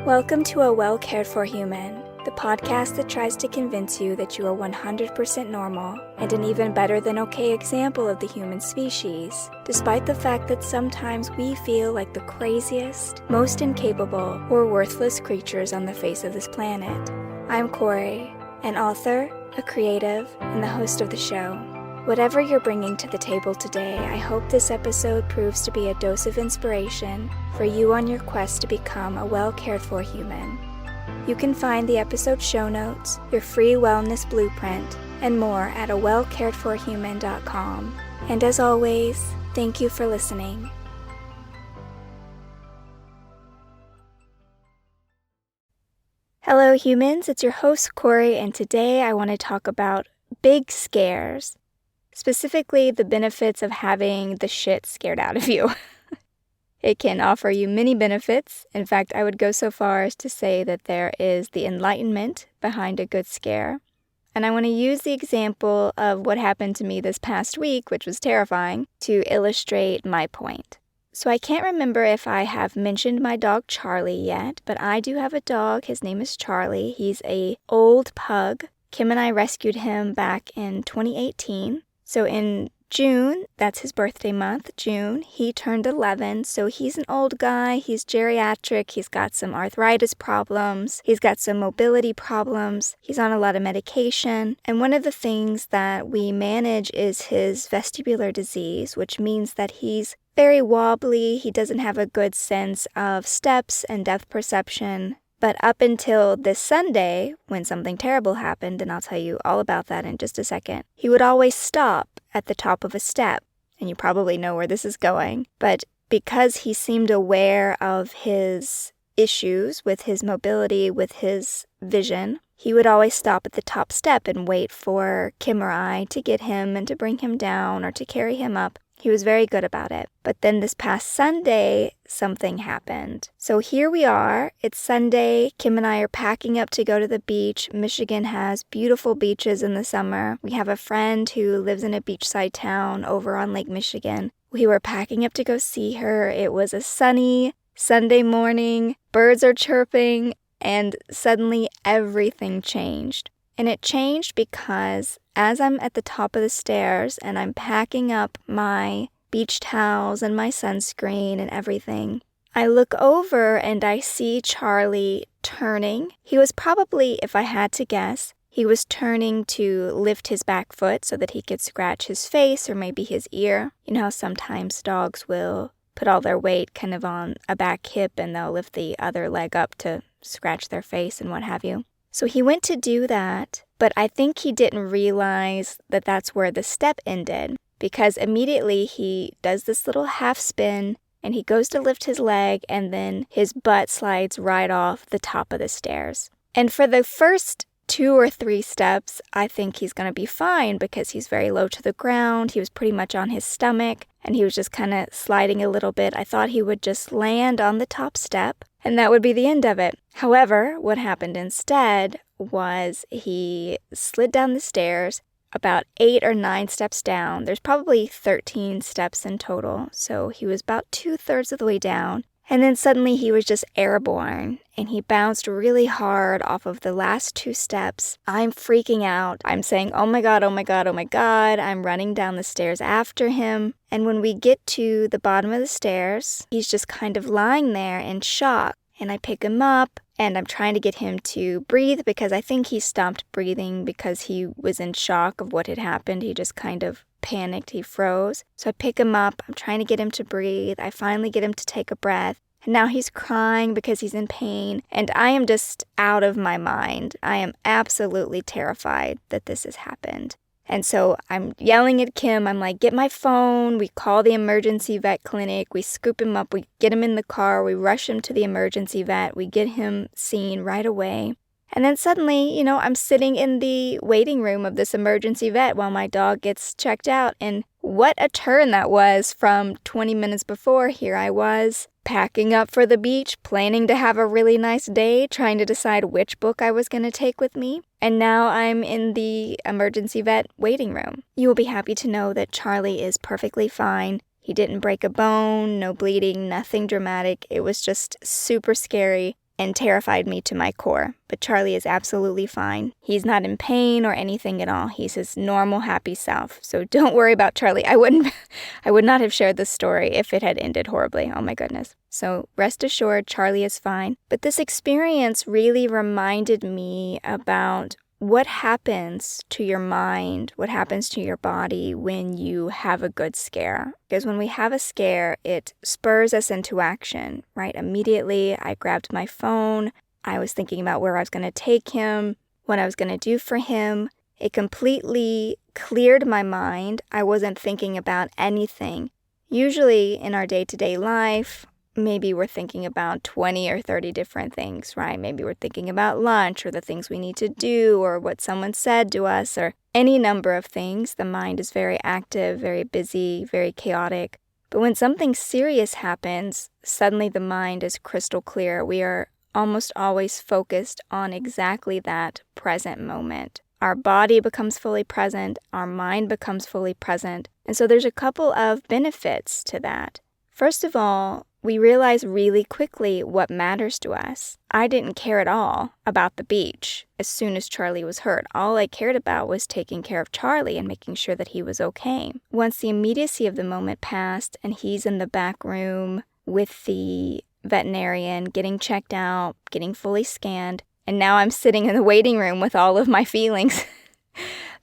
Welcome to A Well Cared For Human, the podcast that tries to convince you that you are 100% normal and an even better than okay example of the human species, despite the fact that sometimes we feel like the craziest, most incapable, or worthless creatures on the face of this planet. I'm Kory, an author, a creative, and the host of the show. Whatever you're bringing to the table today, I hope this episode proves to be a dose of inspiration for you on your quest to become a well-cared-for human. You can find the episode show notes, your free wellness blueprint, and more at awellcaredforhuman.com. And as always, thank you for listening. Hello humans, it's your host Kory, and today I want to talk about big scares. Specifically, the benefits of having the shit scared out of you. It can offer you many benefits. In fact, I would go so far as to say that there is the enlightenment behind a good scare. And I want to use the example of what happened to me this past week, which was terrifying, to illustrate my point. So I can't remember if I have mentioned my dog Charley yet, but I do have a dog. His name is Charley. He's an old pug. Kim and I rescued him back in 2018. So in June, that's his birthday month, June, he turned 11, so he's an old guy, he's geriatric, he's got some arthritis problems, he's got some mobility problems, he's on a lot of medication, and one of the things that we manage is his vestibular disease, which means that he's very wobbly, he doesn't have a good sense of steps and depth perception. But up until this Sunday, when something terrible happened, and I'll tell you all about that in just a second, he would always stop at the top of a step. And you probably know where this is going. But because he seemed aware of his issues with his mobility, with his vision, he would always stop at the top step and wait for Kim or I to get him and to bring him down or to carry him up. He was very good about it. But then this past Sunday, something happened. So here we are. It's Sunday. Kim and I are packing up to go to the beach. Michigan has beautiful beaches in the summer. We have a friend who lives in a beachside town over on Lake Michigan. We were packing up to go see her. It was a sunny Sunday morning. Birds are chirping. And suddenly everything changed. And it changed because as I'm at the top of the stairs and I'm packing up my beach towels and my sunscreen and everything, I look over and I see Charley turning. He was probably, if I had to guess, he was turning to lift his back foot so that he could scratch his face or maybe his ear. You know how sometimes dogs will put all their weight kind of on a back hip and they'll lift the other leg up to scratch their face and what have you. So he went to do that, but I think he didn't realize that that's where the step ended, because immediately he does this little half spin and he goes to lift his leg and then his butt slides right off the top of the stairs. And for the first 2 or 3 steps, I think he's going to be fine because he's very low to the ground. He was pretty much on his stomach and he was just kind of sliding a little bit. I thought he would just land on the top step and that would be the end of it. However, what happened instead was he slid down the stairs about 8 or 9 steps down. There's probably 13 steps in total, so he was about 2/3 of the way down. And then suddenly he was just airborne, and he bounced really hard off of the last 2 steps. I'm freaking out. I'm saying, oh my God, oh my God, oh my God. I'm running down the stairs after him. And when we get to the bottom of the stairs, he's just kind of lying there in shock. And I pick him up, and I'm trying to get him to breathe because I think he stopped breathing because he was in shock of what had happened. He just kind of panicked. He froze. So I pick him up. I'm trying to get him to breathe. I finally get him to take a breath. And now he's crying because he's in pain. And I am just out of my mind. I am absolutely terrified that this has happened. And so I'm yelling at Kim. I'm like, get my phone. We call the emergency vet clinic. We scoop him up. We get him in the car. We rush him to the emergency vet. We get him seen right away. And then suddenly, I'm sitting in the waiting room of this emergency vet while my dog gets checked out. And what a turn that was from 20 minutes before. Here I was packing up for the beach, planning to have a really nice day, trying to decide which book I was going to take with me. And now I'm in the emergency vet waiting room. You will be happy to know that Charley is perfectly fine. He didn't break a bone, no bleeding, nothing dramatic. It was just super scary. and terrified me to my core. But Charley is absolutely fine. He's not in pain or anything at all. He's his normal, happy self. So don't worry about Charley. I would not have shared this story if it had ended horribly. Oh my goodness. So rest assured, Charley is fine. But this experience really reminded me about what happens to your mind, what happens to your body when you have a good scare. Because when we have a scare, it spurs us into action, right? Immediately, I grabbed my phone. I was thinking about where I was going to take him, what I was going to do for him. It completely cleared my mind. I wasn't thinking about anything. Usually in our day-to-day life, maybe we're thinking about 20 or 30 different things, right? Maybe we're thinking about lunch or the things we need to do or what someone said to us or any number of things. The mind is very active, very busy, very chaotic. But when something serious happens, suddenly the mind is crystal clear. We are almost always focused on exactly that present moment. Our body becomes fully present, our mind becomes fully present. And so there's a couple of benefits to that. First of all, we realize really quickly what matters to us. I didn't care at all about the beach as soon as Charley was hurt. All I cared about was taking care of Charley and making sure that he was okay. Once the immediacy of the moment passed and he's in the back room with the veterinarian, getting checked out, getting fully scanned, and now I'm sitting in the waiting room with all of my feelings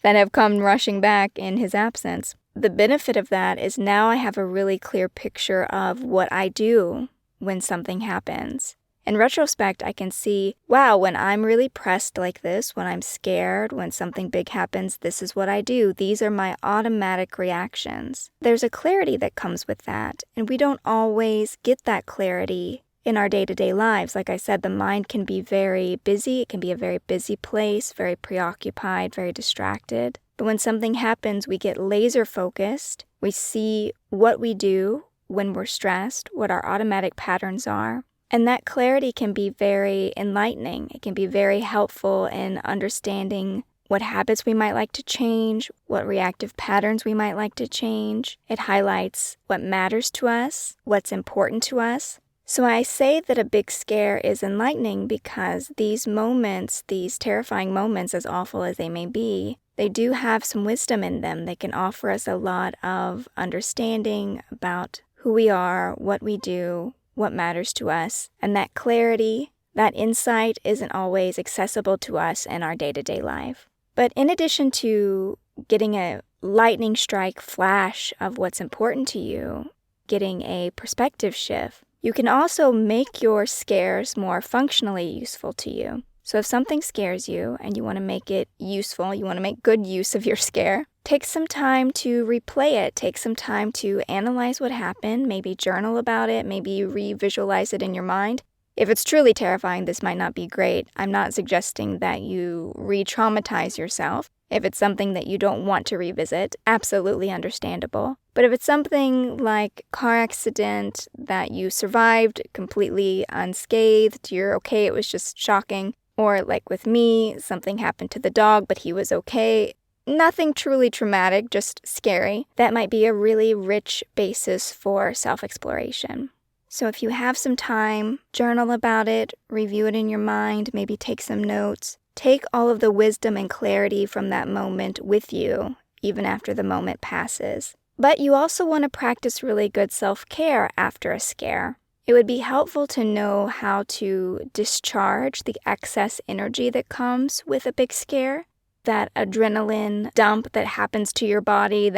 that have come rushing back in his absence. The benefit of that is now I have a really clear picture of what I do when something happens. In retrospect, I can see, wow, when I'm really pressed like this, when I'm scared, when something big happens, this is what I do. These are my automatic reactions. There's a clarity that comes with that, and we don't always get that clarity in our day-to-day lives. Like I said, the mind can be very busy. It can be a very busy place, very preoccupied, very distracted. But when something happens, we get laser focused. We see what we do when we're stressed, what our automatic patterns are. And that clarity can be very enlightening. It can be very helpful in understanding what habits we might like to change, what reactive patterns we might like to change. It highlights what matters to us, what's important to us. So I say that a big scare is enlightening because these moments, these terrifying moments, as awful as they may be, they do have some wisdom in them. They can offer us a lot of understanding about who we are, what we do, what matters to us. And that clarity, that insight isn't always accessible to us in our day-to-day life. But in addition to getting a lightning strike flash of what's important to you, getting a perspective shift, you can also make your scares more functionally useful to you. So if something scares you and you want to make it useful, you want to make good use of your scare, take some time to replay it. Take some time to analyze what happened, maybe journal about it, maybe re-visualize it in your mind. If it's truly terrifying, this might not be great. I'm not suggesting that you re-traumatize yourself. If it's something that you don't want to revisit, absolutely understandable. But if it's something like a car accident that you survived completely unscathed, you're okay, it was just shocking, or like with me, something happened to the dog, but he was okay, nothing truly traumatic, just scary, that might be a really rich basis for self-exploration. So if you have some time, journal about it, review it in your mind, maybe take some notes. Take all of the wisdom and clarity from that moment with you, even after the moment passes. But you also want to practice really good self-care after a scare. It would be helpful to know how to discharge the excess energy that comes with a big scare, that adrenaline dump that happens to your body,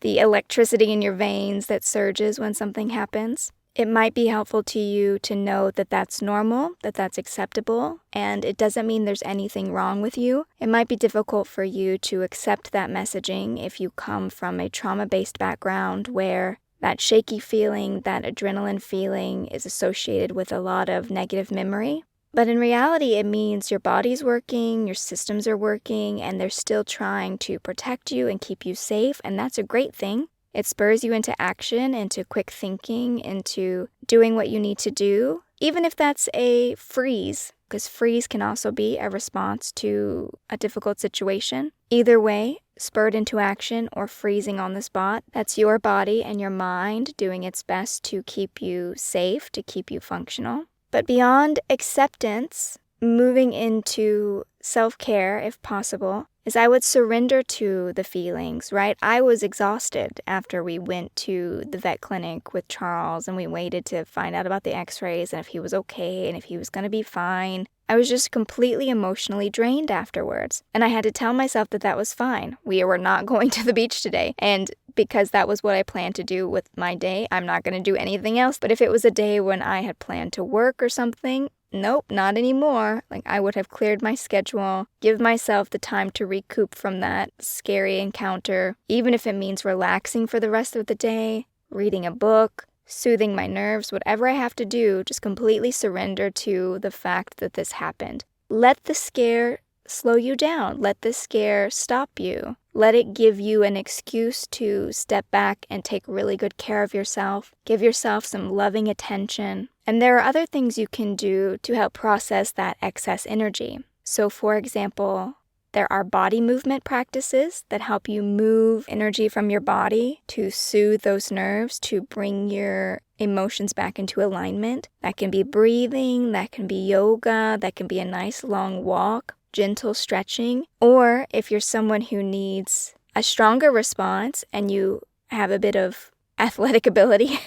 the electricity in your veins that surges when something happens. It might be helpful to you to know that that's normal, that that's acceptable, and it doesn't mean there's anything wrong with you. It might be difficult for you to accept that messaging if you come from a trauma-based background where that shaky feeling, that adrenaline feeling is associated with a lot of negative memory. But in reality, it means your body's working, your systems are working, and they're still trying to protect you and keep you safe, and that's a great thing. It spurs you into action, into quick thinking, into doing what you need to do, even if that's a freeze, because freeze can also be a response to a difficult situation. Either way, spurred into action or freezing on the spot, that's your body and your mind doing its best to keep you safe, to keep you functional. But beyond acceptance, moving into self-care, if possible, is I would surrender to the feelings, right? I was exhausted after we went to the vet clinic with Charles and we waited to find out about the x-rays and if he was okay and if he was going to be fine. I was just completely emotionally drained afterwards. And I had to tell myself that that was fine. We were not going to the beach today. And because that was what I planned to do with my day, I'm not going to do anything else. But if it was a day when I had planned to work or something, nope, not anymore. Like, I would have cleared my schedule, give myself the time to recoup from that scary encounter, even if it means relaxing for the rest of the day, reading a book, soothing my nerves, whatever I have to do, just completely surrender to the fact that this happened. Let the scare slow you down. Let the scare stop you. Let it give you an excuse to step back and take really good care of yourself. Give yourself some loving attention. And there are other things you can do to help process that excess energy. So, for example, there are body movement practices that help you move energy from your body to soothe those nerves, to bring your emotions back into alignment. That can be breathing, that can be yoga, that can be a nice long walk, gentle stretching. Or if you're someone who needs a stronger response and you have a bit of athletic ability,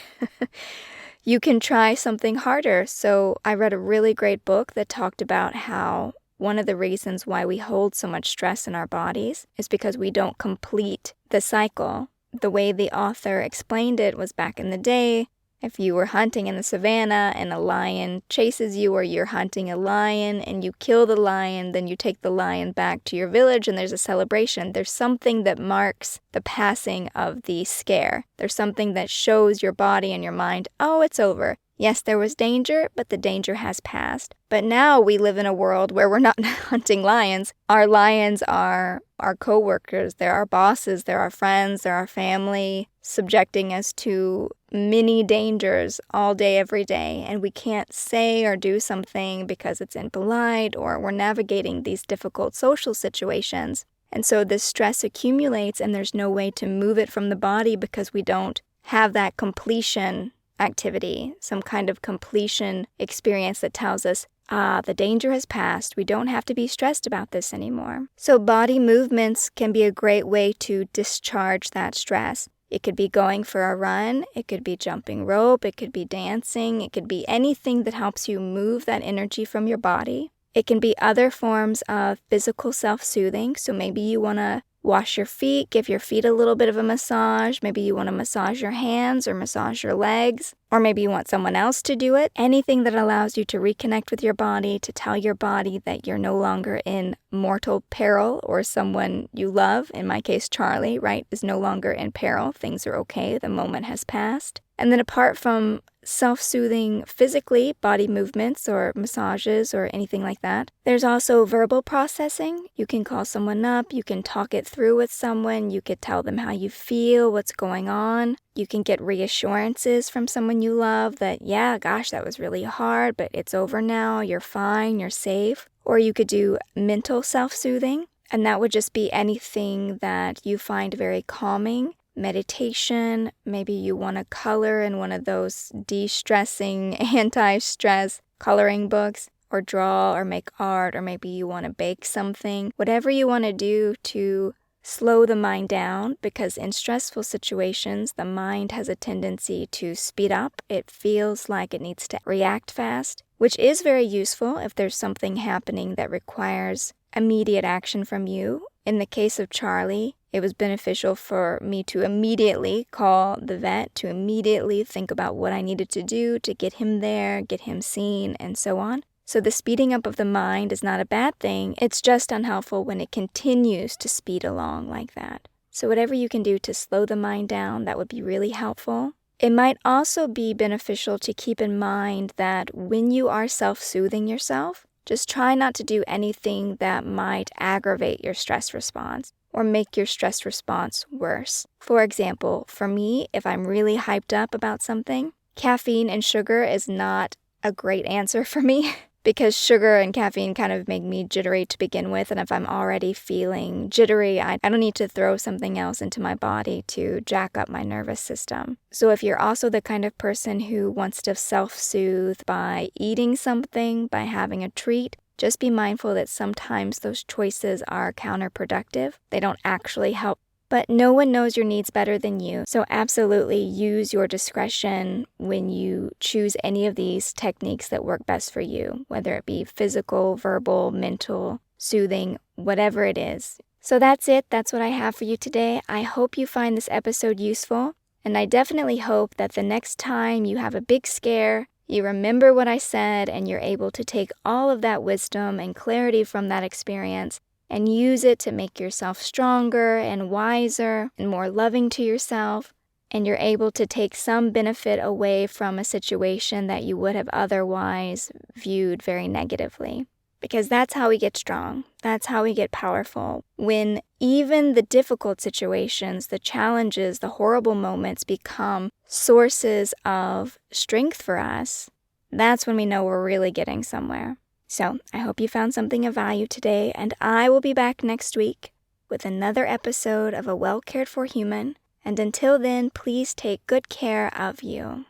you can try something harder. So I read a really great book that talked about how one of the reasons why we hold so much stress in our bodies is because we don't complete the cycle. The way the author explained it was back in the day, if you were hunting in the savannah and a lion chases you, or you're hunting a lion and you kill the lion, then you take the lion back to your village and there's a celebration. There's something that marks the passing of the scare. There's something that shows your body and your mind, oh, it's over. Yes, there was danger, but the danger has passed. But now we live in a world where we're not hunting lions. Our lions are our coworkers, they're our bosses, they're our friends, they're our family, subjecting us to many dangers all day, every day. And we can't say or do something because it's impolite or we're navigating these difficult social situations. And so this stress accumulates and there's no way to move it from the body because we don't have that completion activity, some kind of completion experience that tells us, the danger has passed. We don't have to be stressed about this anymore. So body movements can be a great way to discharge that stress. It could be going for a run, it could be jumping rope, it could be dancing, it could be anything that helps you move that energy from your body. It can be other forms of physical self-soothing. So maybe you want to wash your feet, give your feet a little bit of a massage. Maybe you want to massage your hands or massage your legs. Or maybe you want someone else to do it. Anything that allows you to reconnect with your body, to tell your body that you're no longer in mortal peril, or someone you love, in my case Charley, right, is no longer in peril. Things are okay. The moment has passed. And then apart from self-soothing physically, body movements or massages or anything like that, there's also verbal processing. You can call someone up, you can talk it through with someone, you could tell them how you feel, what's going on. You can get reassurances from someone you love that, yeah, gosh, that was really hard, but it's over now, you're fine, you're safe. Or you could do mental self-soothing, and that would just be anything that you find very calming. Meditation, maybe you want to color in one of those de-stressing, anti-stress coloring books, or draw or make art, or maybe you want to bake something. Whatever you want to do to slow the mind down, because in stressful situations, the mind has a tendency to speed up. It feels like it needs to react fast, which is very useful if there's something happening that requires immediate action from you. In the case of Charley, it was beneficial for me to immediately call the vet, to immediately think about what I needed to do to get him there, get him seen, and so on. So the speeding up of the mind is not a bad thing. It's just unhelpful when it continues to speed along like that. So whatever you can do to slow the mind down, that would be really helpful. It might also be beneficial to keep in mind that when you are self-soothing yourself, just try not to do anything that might aggravate your stress response or make your stress response worse. For example, for me, if I'm really hyped up about something, caffeine and sugar is not a great answer for me. because sugar and caffeine kind of make me jittery to begin with, and if I'm already feeling jittery, I don't need to throw something else into my body to jack up my nervous system. So if you're also the kind of person who wants to self-soothe by eating something, by having a treat, just be mindful that sometimes those choices are counterproductive. They don't actually help. But no one knows your needs better than you, so absolutely use your discretion when you choose any of these techniques that work best for you, whether it be physical, verbal, mental, soothing, whatever it is. So that's it. That's what I have for you today. I hope you find this episode useful, and I definitely hope that the next time you have a big scare, you remember what I said and you're able to take all of that wisdom and clarity from that experience and use it to make yourself stronger and wiser and more loving to yourself, and you're able to take some benefit away from a situation that you would have otherwise viewed very negatively. Because that's how we get strong. That's how we get powerful. When even the difficult situations, the challenges, the horrible moments become sources of strength for us, that's when we know we're really getting somewhere. So I hope you found something of value today, and I will be back next week with another episode of A Well Cared For Human. And until then, please take good care of you.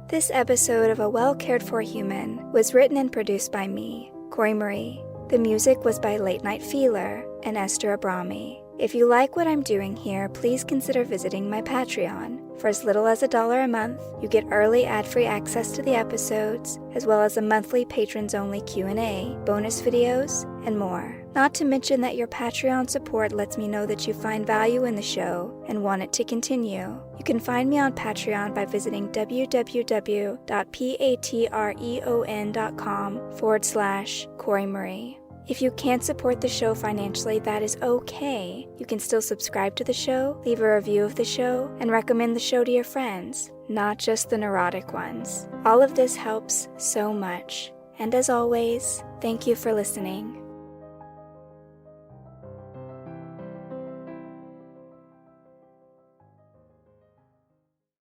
This episode of A Well Cared For Human was written and produced by me, Kory Marie. The music was by Late Night Feeler and Esther Abrami. If you like what I'm doing here, please consider visiting my Patreon. For as little as $1 a month, you get early ad-free access to the episodes, as well as a monthly patrons-only Q&A, bonus videos, and more. Not to mention that your Patreon support lets me know that you find value in the show and want it to continue. You can find me on Patreon by visiting www.patreon.com/Kory Marie. If you can't support the show financially, that is okay. You can still subscribe to the show, leave a review of the show, and recommend the show to your friends, not just the neurotic ones. All of this helps so much. And as always, thank you for listening.